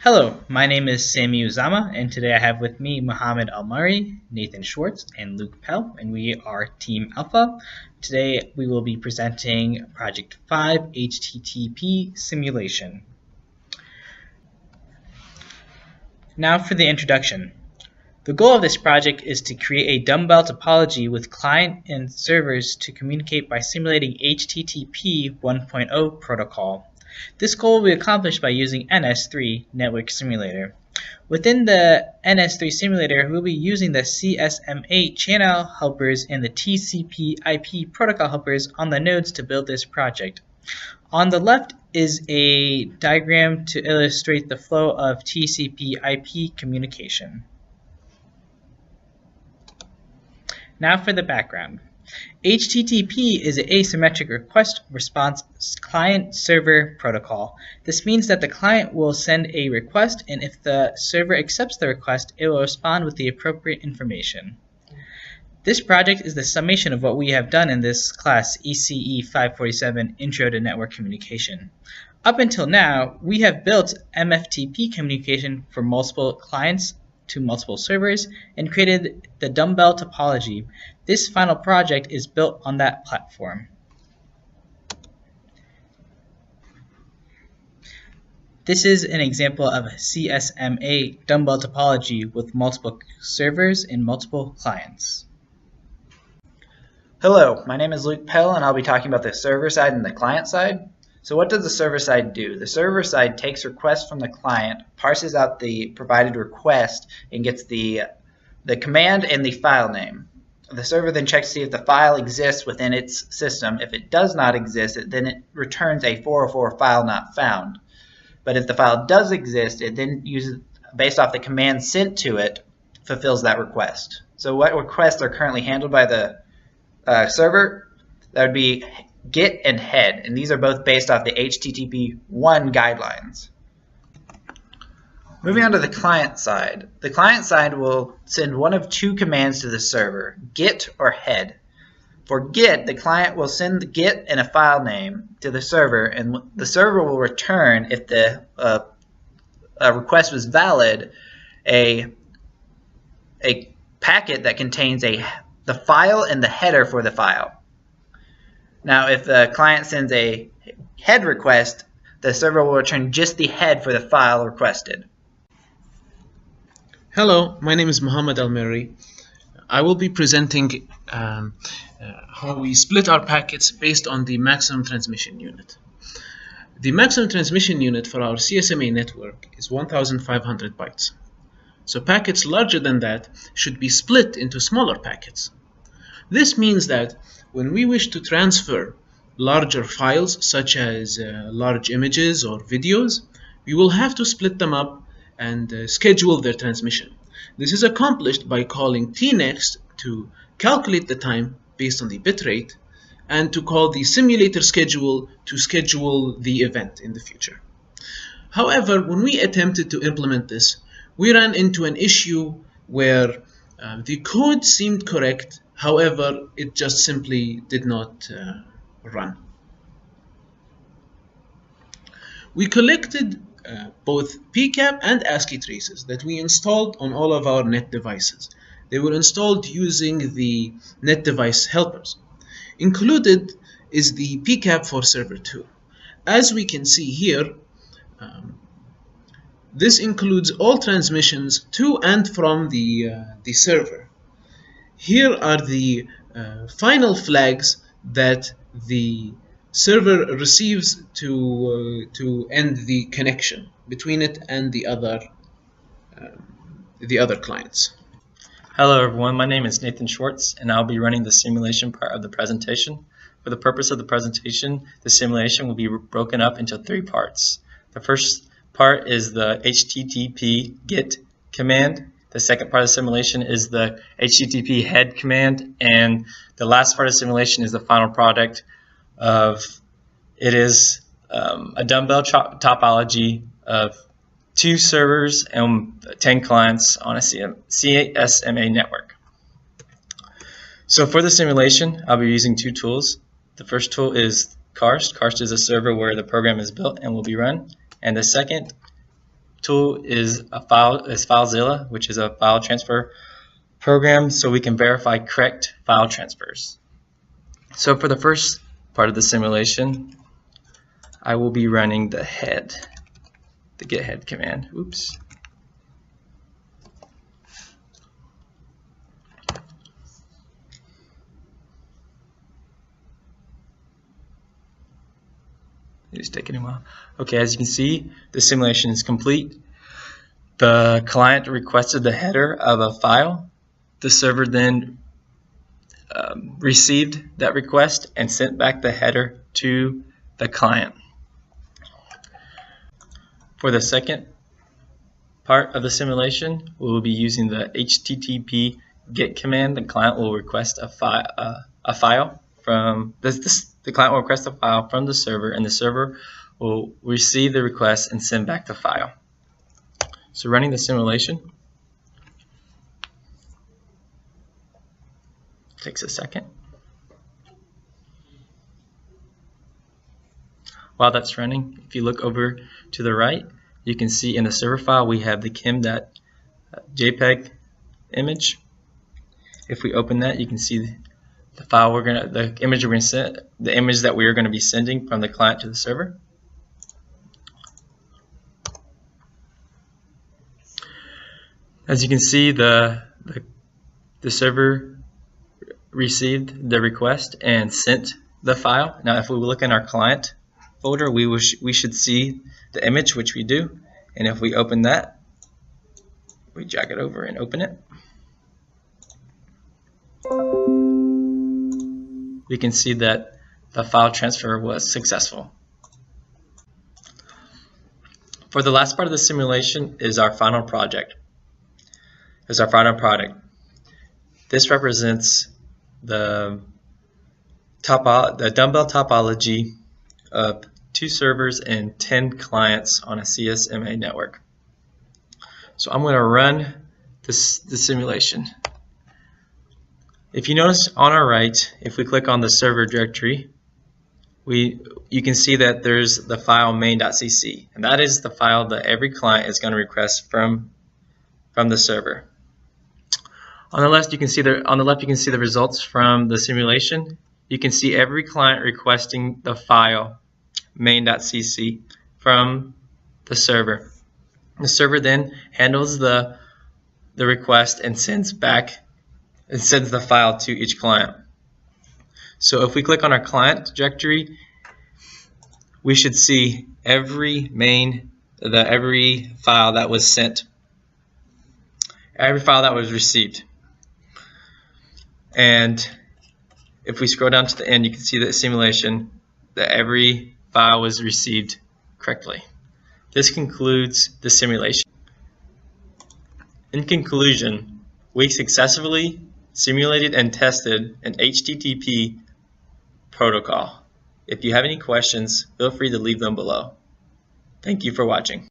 Hello, my name is Sami Uzama, and today I have with me Muhammad Al-Murray, Nathan Schwartz, and Luke Pell, and we are Team Alpha. Today we will be presenting Project 5 HTTP Simulation. Now for the introduction. The goal of this project is to create a dumbbell topology with client and servers to communicate by simulating HTTP 1.0 protocol. This goal will be accomplished by using NS3 Network Simulator. Within the NS3 simulator, we'll be using the CSMA channel helpers and the TCP/IP protocol helpers on the nodes to build this project. On the left is a diagram to illustrate the flow of TCP/IP communication. Now for the background. HTTP is an asymmetric request-response client-server protocol. This means that the client will send a request, and if the server accepts the request, it will respond with the appropriate information. This project is the summation of what we have done in this class, ECE547 Intro to Network Communication. Up until now, we have built MFTP communication for multiple clients to multiple servers and created the dumbbell topology. This final project is built on that platform. This is an example of a CSMA dumbbell topology with multiple servers and multiple clients. Hello, my name is Luke Pell, and I'll be talking about the server side and the client side. So what does the server side do? The server side takes requests from the client, parses out the provided request, and gets the command and the file name. The server then checks to see if the file exists within its system. If it does not exist, then it returns a 404 file not found. But if the file does exist, it then uses, based off the command sent to it, fulfills that request. So what requests are currently handled by the server? That would be GET and HEAD, and these are both based off the HTTP 1 guidelines. Moving on to the client side. The client side will send one of two commands to the server, GET or HEAD. For GET, the client will send the GET and a file name to the server, and the server will return, if the request was valid, a packet that contains the file and the header for the file. Now, if the client sends a head request, the server will return just the head for the file requested. Hello, my name is Muhammad Al-Murray. I will be presenting how we split our packets based on the maximum transmission unit. The maximum transmission unit for our CSMA network is 1,500 bytes. So packets larger than that should be split into smaller packets. This means that when we wish to transfer larger files, such as large images or videos, we will have to split them up and schedule their transmission. This is accomplished by calling tnext to calculate the time based on the bitrate, and to call the simulator schedule to schedule the event in the future. However, when we attempted to implement this, we ran into an issue where the code seemed correct. However, it just simply did not run. We collected both PCAP and ASCII traces that we installed on all of our net devices. They were installed using the net device helpers. Included is the PCAP for server 2. As we can see here, this includes all transmissions to and from the server. Here are the final flags that the server receives to end the connection between it and the other clients. Hello everyone, my name is Nathan Schwartz, and I'll be running the simulation part of the presentation. For the purpose of the presentation, the simulation will be broken up into 3 parts. The first part is the HTTP GET command. The second part of the simulation is the HTTP head command, and the last part of the simulation is the final product of a dumbbell topology of 2 servers and 10 clients on a CSMA network. So for the simulation, I'll be using 2 tools. The first tool is Karst. Karst is a server where the program is built and will be run. And the second tool is FileZilla, which is a file transfer program, so we can verify correct file transfers. So for the first part of the simulation, I will be running the get head command. Oops. It's taking a while. Okay, as you can see, the simulation is complete. The client requested the header of a file. The server then received that request and sent back the header to the client. For the second part of the simulation, we will be using the HTTP GET command. The client will request a file from the client will request a file from the server, and the server will receive the request and send back the file. So running the simulation takes a second. While that's running, if you look over to the right, you can see in the server file we have the kim.jpg image. If we open that, you can see the file the image that we are going to be sending from the client to the server. As you can see, the server received the request and sent the file. Now, if we look in our client folder, we should see the image, which we do. And if we open that, we drag it over and open it. We can see that the file transfer was successful. For the last part of the simulation is our final product. This represents the dumbbell topology of 2 servers and 10 clients on a CSMA network. So I'm going to run the simulation. If you notice on our right, if we click on the server directory, you can see that there's the file main.cc, and that is the file that every client is going to request from the server. On the left, you can see the results from the simulation. You can see every client requesting the file main.cc from the server. The server then handles the request and sends the file to each client. So if we click on our client directory, we should see every file that was sent, every file that was received. And if we scroll down to the end, you can see the simulation that every file was received correctly. This concludes the simulation. In conclusion, we successfully simulated and tested an HTTP protocol. If you have any questions, feel free to leave them below. Thank you for watching.